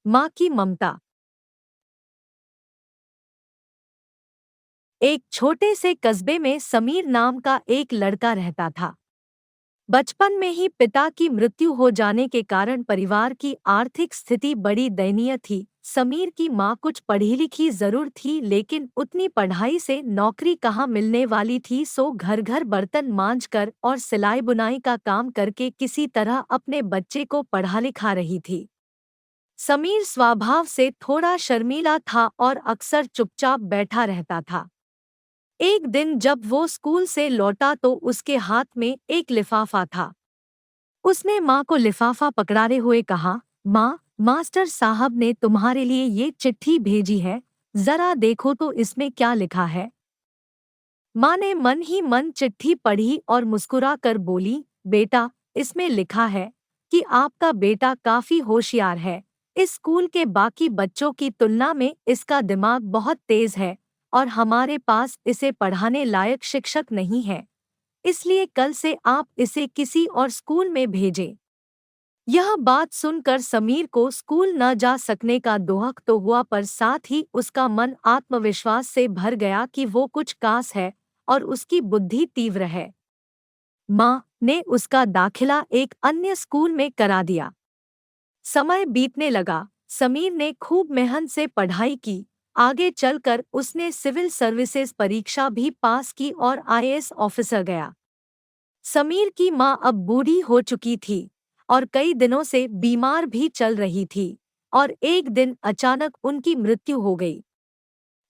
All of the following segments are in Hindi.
माँ की ममता। एक छोटे से कस्बे में समीर नाम का एक लड़का रहता था। बचपन में ही पिता की मृत्यु हो जाने के कारण परिवार की आर्थिक स्थिति बड़ी दयनीय थी। समीर की माँ कुछ पढ़ी लिखी जरूर थी, लेकिन उतनी पढ़ाई से नौकरी कहाँ मिलने वाली थी। सो घर घर बर्तन मांजकर और सिलाई बुनाई का काम करके किसी तरह अपने बच्चे को पढ़ा लिखा रही थी। समीर स्वभाव से थोड़ा शर्मीला था और अक्सर चुपचाप बैठा रहता था। एक दिन जब वो स्कूल से लौटा तो उसके हाथ में एक लिफाफा था। उसने माँ को लिफाफा पकड़ाते हुए कहा, माँ, मास्टर साहब ने तुम्हारे लिए ये चिट्ठी भेजी है, जरा देखो तो इसमें क्या लिखा है। माँ ने मन ही मन चिट्ठी पढ़ी और मुस्कुरा कर बोली, बेटा, इसमें लिखा है कि आपका बेटा काफी होशियार है। इस स्कूल के बाकी बच्चों की तुलना में इसका दिमाग बहुत तेज है और हमारे पास इसे पढ़ाने लायक शिक्षक नहीं है, इसलिए कल से आप इसे किसी और स्कूल में भेजें। यह बात सुनकर समीर को स्कूल न जा सकने का दुख तो हुआ, पर साथ ही उसका मन आत्मविश्वास से भर गया कि वो कुछ खास है और उसकी बुद्धि तीव्र है। माँ ने उसका दाखिला एक अन्य स्कूल में करा दिया। समय बीतने लगा। समीर ने खूब मेहनत से पढ़ाई की। आगे चलकर उसने सिविल सर्विसेज परीक्षा भी पास की और आईएएस ऑफिसर गया। समीर की माँ अब बूढ़ी हो चुकी थी और कई दिनों से बीमार भी चल रही थी, और एक दिन अचानक उनकी मृत्यु हो गई।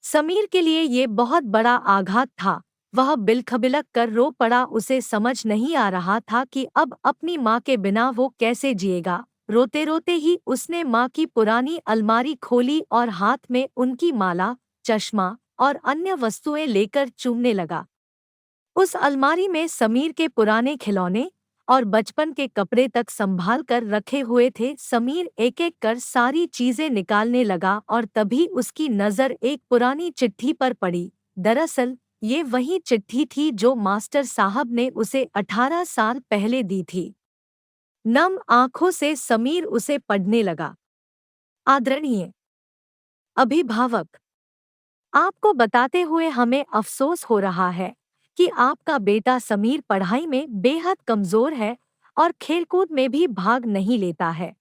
समीर के लिए ये बहुत बड़ा आघात था। वह बिलखबिलक कर रो पड़ा। उसे समझ नहीं आ रहा था कि अब अपनी माँ के बिना वो कैसे जिएगा। रोते रोते ही उसने माँ की पुरानी अलमारी खोली और हाथ में उनकी माला, चश्मा और अन्य वस्तुएं लेकर चूमने लगा। उस अलमारी में समीर के पुराने खिलौने और बचपन के कपड़े तक संभाल कर रखे हुए थे। समीर एक एक कर सारी चीजें निकालने लगा और तभी उसकी नजर एक पुरानी चिट्ठी पर पड़ी। दरअसल ये वही चिट्ठी थी जो मास्टर साहब ने उसे 18 साल पहले दी थी। नम आंखों से समीर उसे पढ़ने लगा। आदरणीय अभिभावक, आपको बताते हुए हमें अफसोस हो रहा है कि आपका बेटा समीर पढ़ाई में बेहद कमजोर है और खेलकूद में भी भाग नहीं लेता है।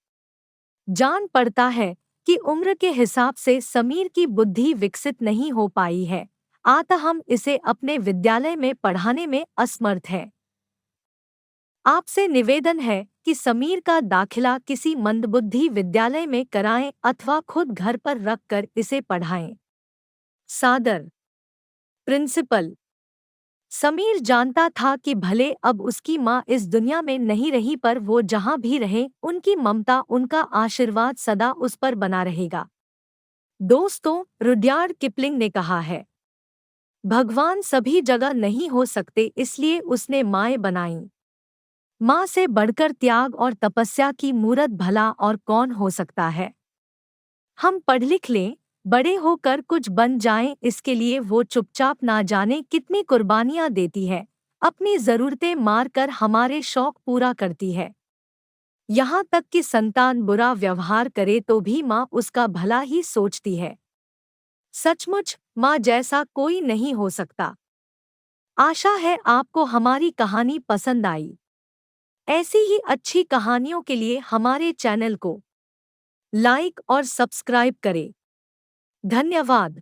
जान पड़ता है कि उम्र के हिसाब से समीर की बुद्धि विकसित नहीं हो पाई है, अतः हम इसे अपने विद्यालय में पढ़ाने में असमर्थ हैं। आपसे निवेदन है कि समीर का दाखिला किसी मंदबुद्धि विद्यालय में कराएं अथवा खुद घर पर रखकर इसे पढ़ाएं। सादर प्रिंसिपल। समीर जानता था कि भले अब उसकी माँ इस दुनिया में नहीं रही, पर वो जहाँ भी रहे उनकी ममता, उनका आशीर्वाद सदा उस पर बना रहेगा। दोस्तों, रुडयार्ड किपलिंग ने कहा है, भगवान सभी जगह नहीं हो सकते, इसलिए उसने माएँ बनाईं। माँ से बढ़कर त्याग और तपस्या की मूरत भला और कौन हो सकता है। हम पढ़ लिख लें, बड़े होकर कुछ बन जाएं, इसके लिए वो चुपचाप ना जाने कितनी कुर्बानियां देती है। अपनी जरूरतें मार कर हमारे शौक पूरा करती है। यहाँ तक कि संतान बुरा व्यवहार करे तो भी माँ उसका भला ही सोचती है। सचमुच माँ जैसा कोई नहीं हो सकता। आशा है आपको हमारी कहानी पसंद आई। ऐसी ही अच्छी कहानियों के लिए हमारे चैनल को लाइक और सब्सक्राइब करें। धन्यवाद।